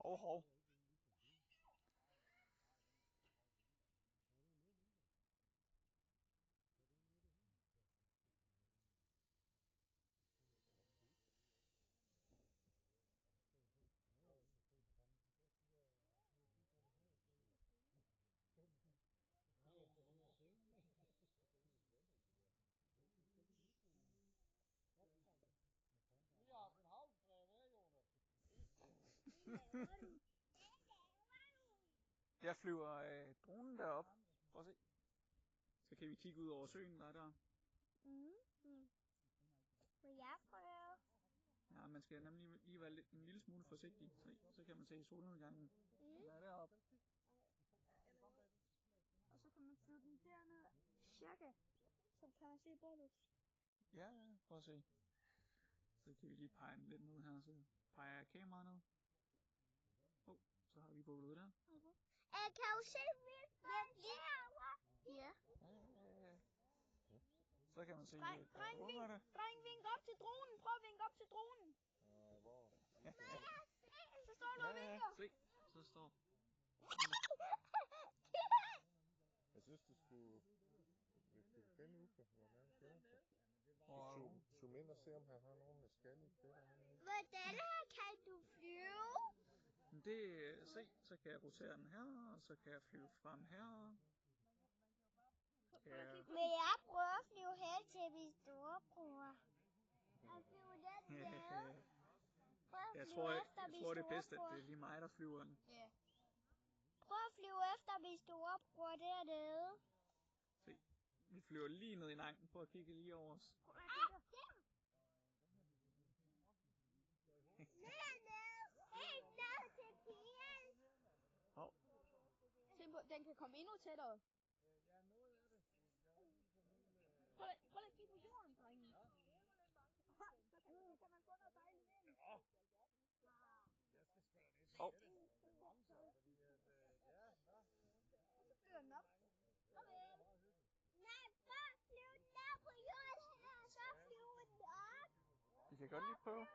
Hov. Jeg flyver dronen derop. Prøv at se. Så kan vi kigge ud over søen, der er der. Vil jeg prøve? Ja, man skal nemlig lige være en lille smule forsigtig. Så kan man se solnedgangen. Den er deroppe. Og så kan man flyve den derned. Cirka. Så kan man se bålet. Ja, prøv at se. Så kan vi lige pege den lidt ned her, så peger jeg kameraet ned. Så har vi bålet der. Kan du se mit lige herovre? Ja. Så kan man se Dreng, vink op til dronen. Prøv at vinke op til dronen. Hvor? Så står du og vinker. Se, så står. Jeg synes, du skulle... Hvis du kan finde Uffe, hvor man kender sig. Zoom ind og se, om han har nogen skallige pletter. Hvordan her kan du flyve? Så kan jeg rotere den her, og så kan jeg flyve frem her. Ja. Vil jeg prøve at flyve hen til min storebror? Og flyve den der. Jeg tror det er bedst, at det er lige mig, der flyver den. Ja. Prøv at flyve efter min storebror dernede. Se, vi flyver lige ned i nakken. Prøv at kigge lige over os. Helt ned til pigen. Hov. Den kan komme endnu tættere. Prøv at kigge på jorden, drenge. Så kan man få noget dejligt vind. Hov. Så flyver den op. Farvel. Nej, prøv at flyve ned på jorden her, så flyver den op. Vi kan godt lige prøve.